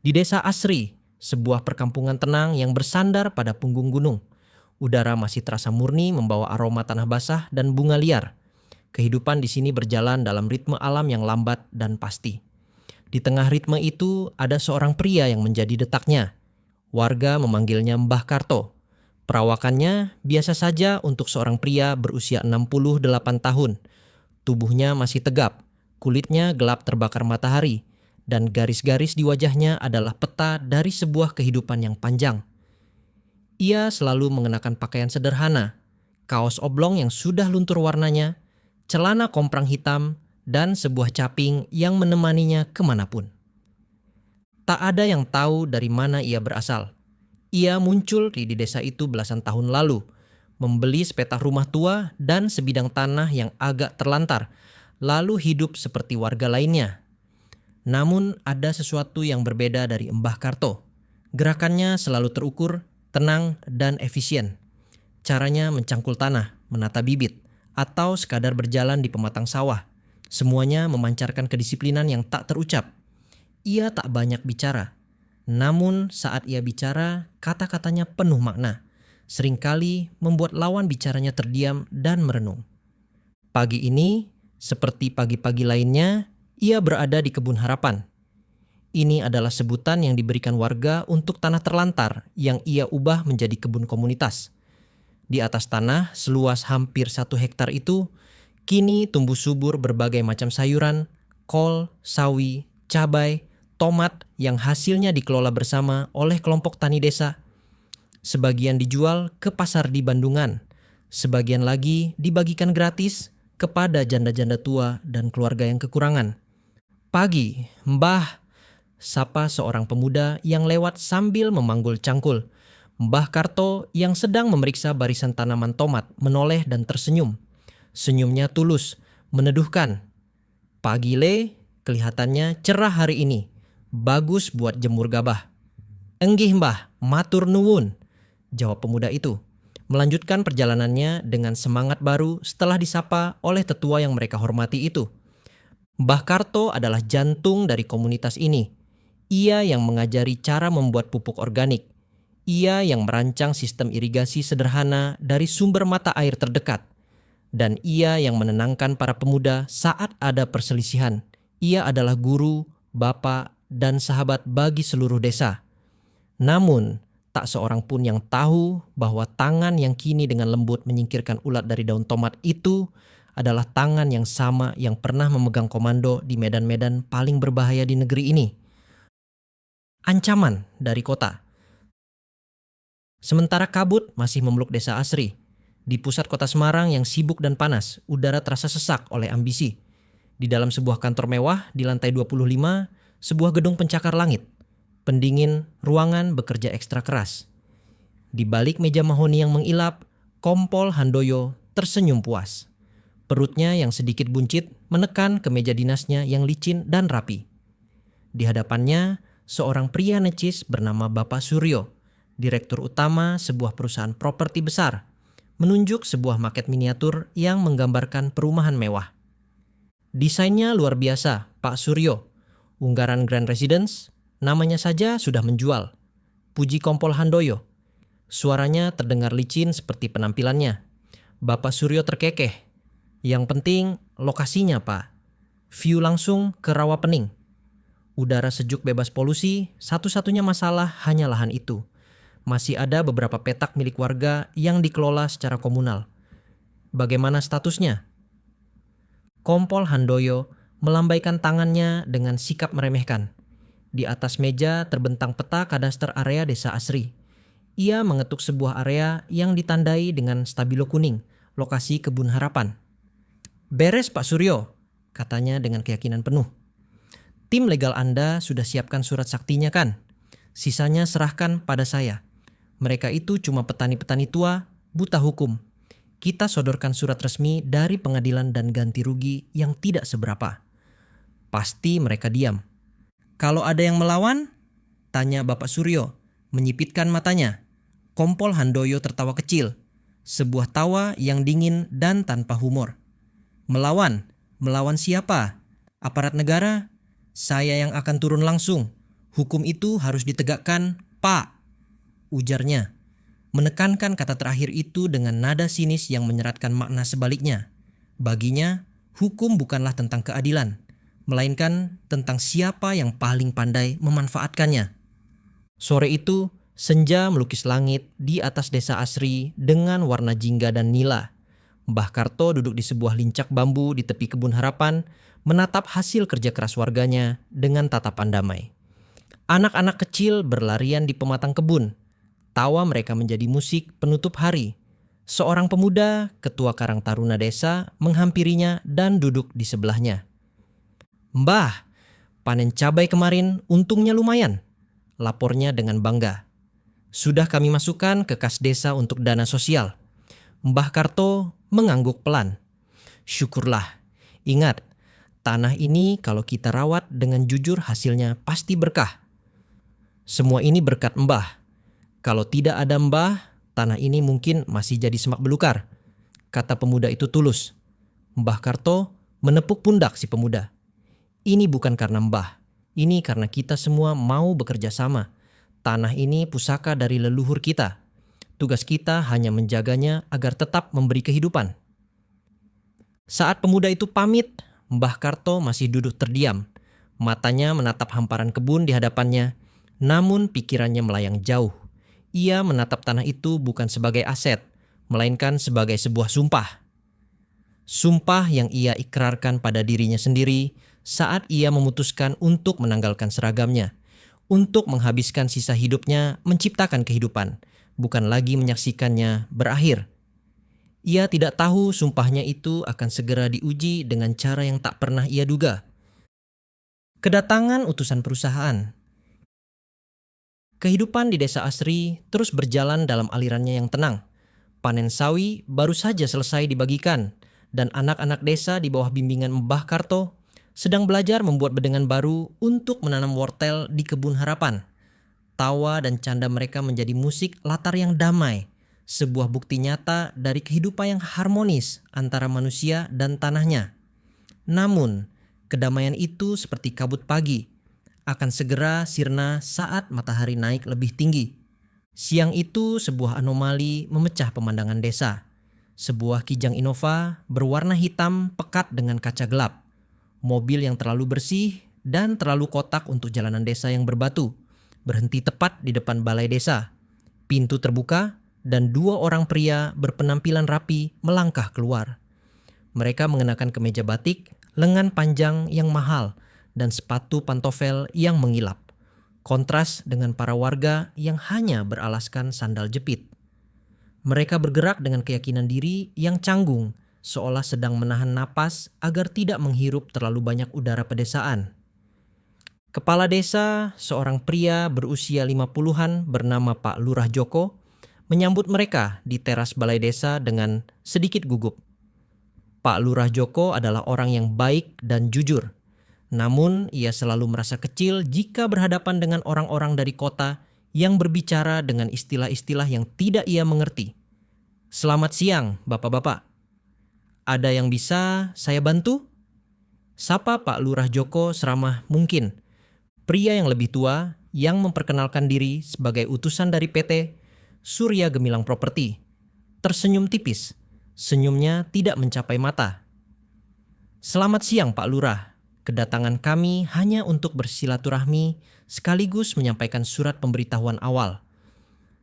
Di desa Asri, sebuah perkampungan tenang yang bersandar pada punggung gunung. Udara masih terasa murni membawa aroma tanah basah dan bunga liar. Kehidupan di sini berjalan dalam ritme alam yang lambat dan pasti. Di tengah ritme itu ada seorang pria yang menjadi detaknya. Warga memanggilnya Mbah Karto. Perawakannya biasa saja untuk seorang pria berusia 68 tahun. Tubuhnya masih tegap, kulitnya gelap terbakar matahari, dan garis-garis di wajahnya adalah peta dari sebuah kehidupan yang panjang. Ia selalu mengenakan pakaian sederhana, kaos oblong yang sudah luntur warnanya, celana komprang hitam, dan sebuah caping yang menemaninya kemanapun. Tak ada yang tahu dari mana ia berasal. Ia muncul di desa itu belasan tahun lalu, membeli sepetah rumah tua dan sebidang tanah yang agak terlantar, lalu hidup seperti warga lainnya. Namun ada sesuatu yang berbeda dari Mbah Karto. Gerakannya selalu terukur, tenang, dan efisien. Caranya mencangkul tanah, menata bibit, atau sekadar berjalan di pematang sawah. Semuanya memancarkan kedisiplinan yang tak terucap. Ia tak banyak bicara. Namun saat ia bicara, kata-katanya penuh makna. Seringkali membuat lawan bicaranya terdiam dan merenung. Pagi ini, seperti pagi-pagi lainnya, ia berada di Kebun Harapan. Ini adalah sebutan yang diberikan warga untuk tanah terlantar yang ia ubah menjadi kebun komunitas. Di atas tanah seluas hampir 1 hektar itu, kini tumbuh subur berbagai macam sayuran, kol, sawi, cabai, tomat yang hasilnya dikelola bersama oleh kelompok tani desa. Sebagian dijual ke pasar di Bandungan, sebagian lagi dibagikan gratis kepada janda-janda tua dan keluarga yang kekurangan. Pagi, Mbah, sapa seorang pemuda yang lewat sambil memanggul cangkul. Mbah Karto yang sedang memeriksa barisan tanaman tomat menoleh dan tersenyum. Senyumnya tulus, meneduhkan. Pagi Le, kelihatannya cerah hari ini. Bagus buat jemur gabah. Enggih Mbah, matur nuwun, jawab pemuda itu. Melanjutkan perjalanannya dengan semangat baru setelah disapa oleh tetua yang mereka hormati itu. Mbah Karto adalah jantung dari komunitas ini. Ia yang mengajari cara membuat pupuk organik. Ia yang merancang sistem irigasi sederhana dari sumber mata air terdekat. Dan ia yang menenangkan para pemuda saat ada perselisihan. Ia adalah guru, bapak, dan sahabat bagi seluruh desa. Namun, tak seorang pun yang tahu bahwa tangan yang kini dengan lembut menyingkirkan ulat dari daun tomat itu adalah tangan yang sama yang pernah memegang komando di medan-medan paling berbahaya di negeri ini. Ancaman dari kota. Sementara kabut masih memeluk desa Asri. Di pusat kota Semarang yang sibuk dan panas, udara terasa sesak oleh ambisi. Di dalam sebuah kantor mewah di lantai 25, sebuah gedung pencakar langit. Pendingin ruangan bekerja ekstra keras. Di balik meja mahoni yang mengilap, Kompol Handoyo tersenyum puas. Perutnya yang sedikit buncit menekan ke meja dinasnya yang licin dan rapi. Di hadapannya, seorang pria necis bernama Bapak Suryo, direktur utama sebuah perusahaan properti besar, menunjuk sebuah maket miniatur yang menggambarkan perumahan mewah. Desainnya luar biasa, Pak Suryo. Unggaran Grand Residence, namanya saja sudah menjual. Puji Kompol Handoyo. Suaranya terdengar licin seperti penampilannya. Bapak Suryo terkekeh. Yang penting lokasinya, Pak. View langsung ke Rawa Pening. Udara sejuk bebas polusi, satu-satunya masalah hanya lahan itu. Masih ada beberapa petak milik warga yang dikelola secara komunal. Bagaimana statusnya? Kompol Handoyo melambaikan tangannya dengan sikap meremehkan. Di atas meja terbentang peta kadaster area desa Asri. Ia mengetuk sebuah area yang ditandai dengan stabilo kuning, lokasi Kebun Harapan. Beres Pak Suryo, katanya dengan keyakinan penuh. Tim legal Anda sudah siapkan surat saktinya kan? Sisanya serahkan pada saya. Mereka itu cuma petani-petani tua, buta hukum. Kita sodorkan surat resmi dari pengadilan dan ganti rugi yang tidak seberapa. Pasti mereka diam. Kalau ada yang melawan? Tanya Bapak Suryo, menyipitkan matanya. Kompol Handoyo tertawa kecil. Sebuah tawa yang dingin dan tanpa humor. Melawan? Melawan siapa? Aparat negara? Saya yang akan turun langsung. Hukum itu harus ditegakkan, Pak, ujarnya. Menekankan kata terakhir itu dengan nada sinis yang menyeratkan makna sebaliknya. Baginya, hukum bukanlah tentang keadilan, melainkan tentang siapa yang paling pandai memanfaatkannya. Sore itu, senja melukis langit di atas desa Asri dengan warna jingga dan nila. Mbah Karto duduk di sebuah lincak bambu di tepi kebun harapan, menatap hasil kerja keras warganya dengan tatapan damai. Anak-anak kecil berlarian di pematang kebun. Tawa mereka menjadi musik penutup hari. Seorang pemuda, ketua Karang Taruna desa, menghampirinya dan duduk di sebelahnya. "Mbah, panen cabai kemarin untungnya lumayan," lapornya dengan bangga. "Sudah kami masukkan ke kas desa untuk dana sosial." Mbah Karto mengangguk pelan. "Syukurlah. Ingat, tanah ini kalau kita rawat dengan jujur hasilnya pasti berkah. Semua ini berkat Mbah. Kalau tidak ada Mbah, tanah ini mungkin masih jadi semak belukar," kata pemuda itu tulus. Mbah Karto menepuk pundak si pemuda. "Ini bukan karena Mbah. Ini karena kita semua mau bekerja sama. Tanah ini pusaka dari leluhur kita. Tugas kita hanya menjaganya agar tetap memberi kehidupan." Saat pemuda itu pamit, Mbah Karto masih duduk terdiam. Matanya menatap hamparan kebun di hadapannya, namun pikirannya melayang jauh. Ia menatap tanah itu bukan sebagai aset, melainkan sebagai sebuah sumpah. Sumpah yang ia ikrarkan pada dirinya sendiri saat ia memutuskan untuk menanggalkan seragamnya, untuk menghabiskan sisa hidupnya menciptakan kehidupan, bukan lagi menyaksikannya berakhir. Ia tidak tahu sumpahnya itu akan segera diuji dengan cara yang tak pernah ia duga. Kedatangan utusan perusahaan. Kehidupan di desa Asri terus berjalan dalam alirannya yang tenang. Panen sawi baru saja selesai dibagikan, dan anak-anak desa di bawah bimbingan Mbah Karto sedang belajar membuat bedengan baru untuk menanam wortel di kebun harapan. Tawa dan canda mereka menjadi musik latar yang damai, sebuah bukti nyata dari kehidupan yang harmonis antara manusia dan tanahnya. Namun, kedamaian itu seperti kabut pagi, akan segera sirna saat matahari naik lebih tinggi. Siang itu sebuah anomali memecah pemandangan desa. Sebuah Kijang Innova berwarna hitam pekat dengan kaca gelap. Mobil yang terlalu bersih dan terlalu kotak untuk jalanan desa yang berbatu berhenti tepat di depan balai desa. Pintu terbuka dan dua orang pria berpenampilan rapi melangkah keluar. Mereka mengenakan kemeja batik, lengan panjang yang mahal, dan sepatu pantofel yang mengilap. Kontras dengan para warga yang hanya beralaskan sandal jepit. Mereka bergerak dengan keyakinan diri yang canggung, seolah sedang menahan napas agar tidak menghirup terlalu banyak udara pedesaan. Kepala desa, seorang pria berusia 50-an bernama Pak Lurah Joko, menyambut mereka di teras balai desa dengan sedikit gugup. Pak Lurah Joko adalah orang yang baik dan jujur. Namun, ia selalu merasa kecil jika berhadapan dengan orang-orang dari kota yang berbicara dengan istilah-istilah yang tidak ia mengerti. "Selamat siang, bapak-bapak. Ada yang bisa saya bantu?" Sapa Pak Lurah Joko seramah mungkin. Pria yang lebih tua yang memperkenalkan diri sebagai utusan dari PT Surya Gemilang Properti tersenyum tipis. Senyumnya tidak mencapai mata. "Selamat siang, Pak Lurah. Kedatangan kami hanya untuk bersilaturahmi sekaligus menyampaikan surat pemberitahuan awal.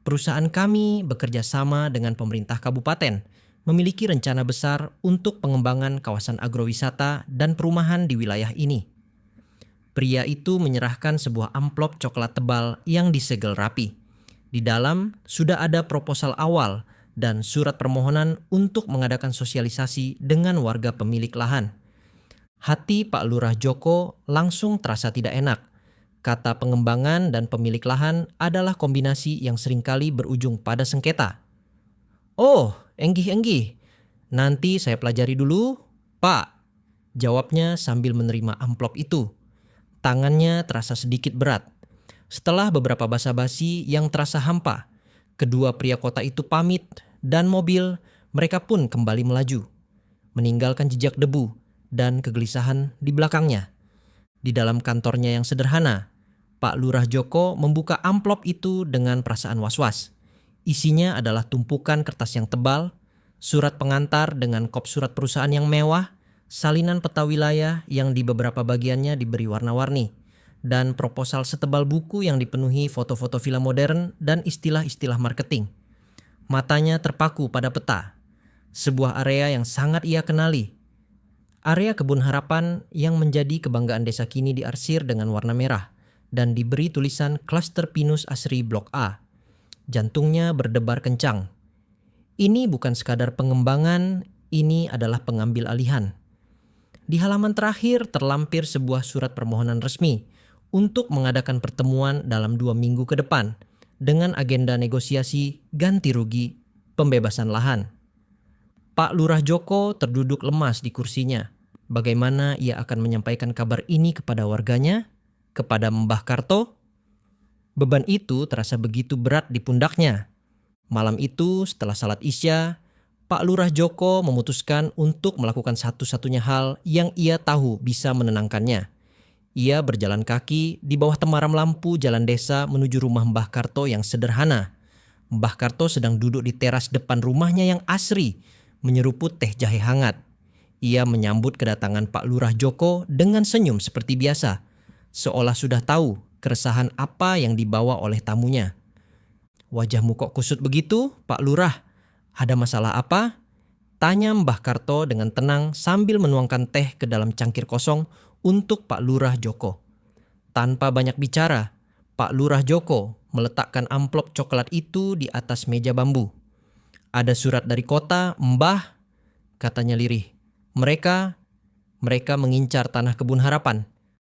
Perusahaan kami bekerja sama dengan pemerintah kabupaten, memiliki rencana besar untuk pengembangan kawasan agrowisata dan perumahan di wilayah ini." Pria itu menyerahkan sebuah amplop coklat tebal yang disegel rapi. Di dalam sudah ada proposal awal dan surat permohonan untuk mengadakan sosialisasi dengan warga pemilik lahan. Hati Pak Lurah Joko langsung terasa tidak enak. Kata pengembangan dan pemilik lahan adalah kombinasi yang seringkali berujung pada sengketa. "Oh, enggih. Nanti saya pelajari dulu, Pak," jawabnya sambil menerima amplop itu. Tangannya terasa sedikit berat. Setelah beberapa basa-basi yang terasa hampa, kedua pria kota itu pamit dan mobil mereka pun kembali melaju, meninggalkan jejak debu dan kegelisahan di belakangnya. Di dalam kantornya yang sederhana, Pak Lurah Joko membuka amplop itu dengan perasaan was-was. Isinya adalah tumpukan kertas yang tebal, surat pengantar dengan kop surat perusahaan yang mewah, salinan peta wilayah yang di beberapa bagiannya diberi warna-warni, dan proposal setebal buku yang dipenuhi foto-foto villa modern dan istilah-istilah marketing. Matanya terpaku pada peta, sebuah area yang sangat ia kenali. Area Kebun Harapan yang menjadi kebanggaan desa kini diarsir dengan warna merah dan diberi tulisan Cluster Pinus Asri Blok A. Jantungnya berdebar kencang. Ini bukan sekadar pengembangan, ini adalah pengambil alihan. Di halaman terakhir terlampir sebuah surat permohonan resmi untuk mengadakan pertemuan dalam 2 minggu ke depan dengan agenda negosiasi ganti rugi pembebasan lahan. Pak Lurah Joko terduduk lemas di kursinya. Bagaimana ia akan menyampaikan kabar ini kepada warganya? Kepada Mbah Karto? Beban itu terasa begitu berat di pundaknya. Malam itu setelah salat Isya, Pak Lurah Joko memutuskan untuk melakukan satu-satunya hal yang ia tahu bisa menenangkannya. Ia berjalan kaki di bawah temaram lampu jalan desa menuju rumah Mbah Karto yang sederhana. Mbah Karto sedang duduk di teras depan rumahnya yang asri, menyeruput teh jahe hangat. Ia menyambut kedatangan Pak Lurah Joko dengan senyum seperti biasa, seolah sudah tahu keresahan apa yang dibawa oleh tamunya. "Wajahmu kok kusut begitu, Pak Lurah? Ada masalah apa?" tanya Mbah Karto dengan tenang sambil menuangkan teh ke dalam cangkir kosong untuk Pak Lurah Joko. Tanpa banyak bicara, Pak Lurah Joko meletakkan amplop coklat itu di atas meja bambu. "Ada surat dari kota, Mbah," katanya lirih. Mereka mengincar tanah Kebun Harapan.